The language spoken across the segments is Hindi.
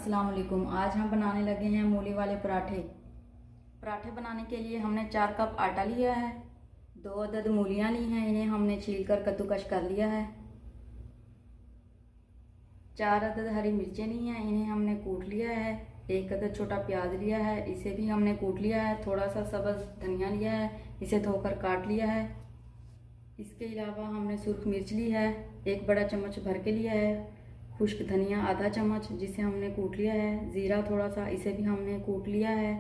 अस्सलाम वालेकुम। आज हम बनाने लगे हैं मूली वाले पराठे। पराठे बनाने के लिए हमने 4 कप आटा लिया है, 2 अदद मूलियाँ ली हैं, इन्हें हमने छील कर कद्दूकश कर लिया है। 4 अदद हरी मिर्चें ली हैं, इन्हें हमने कूट लिया है। 1 अदद छोटा प्याज लिया है, इसे भी हमने कूट लिया है। थोड़ा सा सब्ज़ धनिया लिया है, इसे धोकर काट लिया है। इसके अलावा हमने सुर्ख मिर्च ली है, 1 बड़ा चम्मच भर के लिया है। खुश्क धनिया आधा चम्मच, जिसे हमने कूट लिया है। ज़ीरा थोड़ा सा, इसे भी हमने कूट लिया है।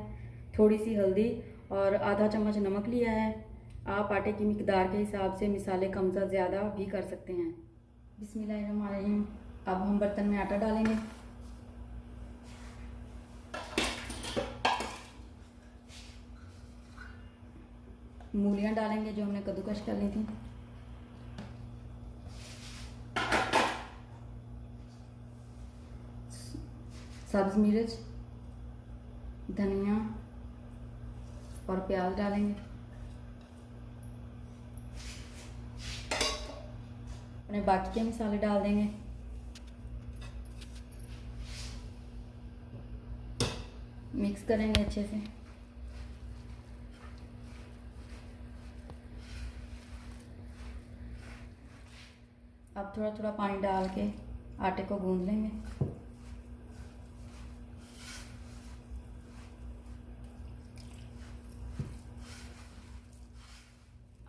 थोड़ी सी हल्दी और आधा चम्मच नमक लिया है। आप आटे की मिकदार के हिसाब से मिसाले कम ज़्यादा भी कर सकते हैं। बिस्मिल्लाहिर्रहमानिर्रहीम। अब हम बर्तन में आटा डालेंगे। मूलियाँ डालेंगे जो हमने कद्दूकश कर ली थी। सब्ज़ मिर्च, धनिया और प्याज डालेंगे। अपने बाकी के मसाले डाल देंगे। मिक्स करेंगे अच्छे से। अब थोड़ा थोड़ा पानी डाल के आटे को गूंद लेंगे।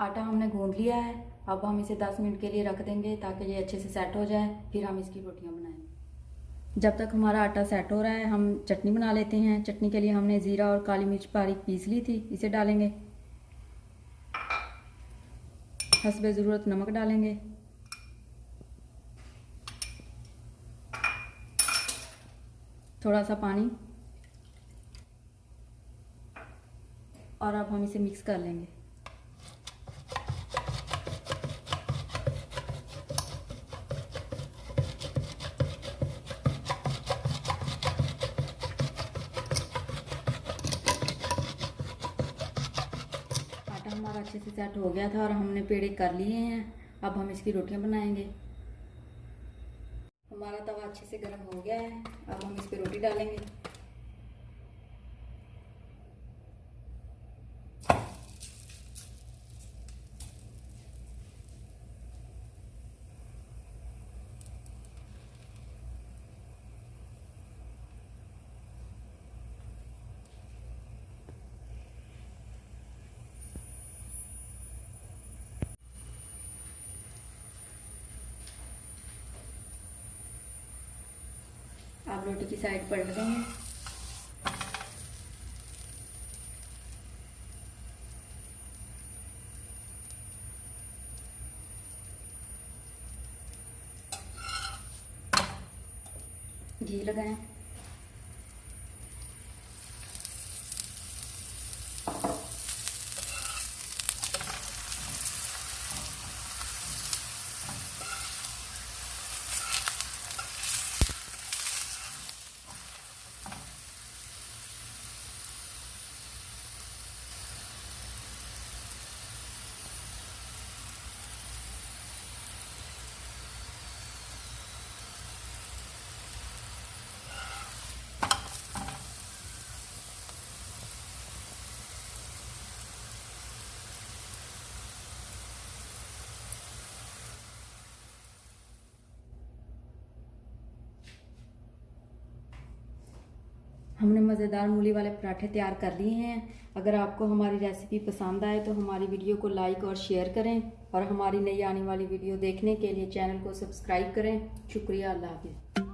आटा हमने गूंद लिया है। अब हम इसे 10 मिनट के लिए रख देंगे ताकि ये अच्छे से सेट हो जाए, फिर हम इसकी रोटियां बनाएंगे। जब तक हमारा आटा सेट हो रहा है हम चटनी बना लेते हैं। चटनी के लिए हमने ज़ीरा और काली मिर्च बारीक पीस ली थी, इसे डालेंगे। हस्बे ज़रूरत नमक डालेंगे। थोड़ा सा पानी, और अब हम इसे मिक्स कर लेंगे। आटा हमारा अच्छे से सेट हो गया था और हमने पेड़े कर लिए हैं। अब हम इसकी रोटियां बनाएंगे। हमारा तवा अच्छे से गर्म हो गया है। अब हम इस पे रोटी डालेंगे। आप रोटी की साइड पलट देंगे। घी लगाएं। हमने मज़ेदार मूली वाले पराठे तैयार कर लिए हैं। अगर आपको हमारी रेसिपी पसंद आए तो हमारी वीडियो को लाइक और शेयर करें, और हमारी नई आने वाली वीडियो देखने के लिए चैनल को सब्सक्राइब करें। शुक्रिया। अल्लाह हाफ़िज़।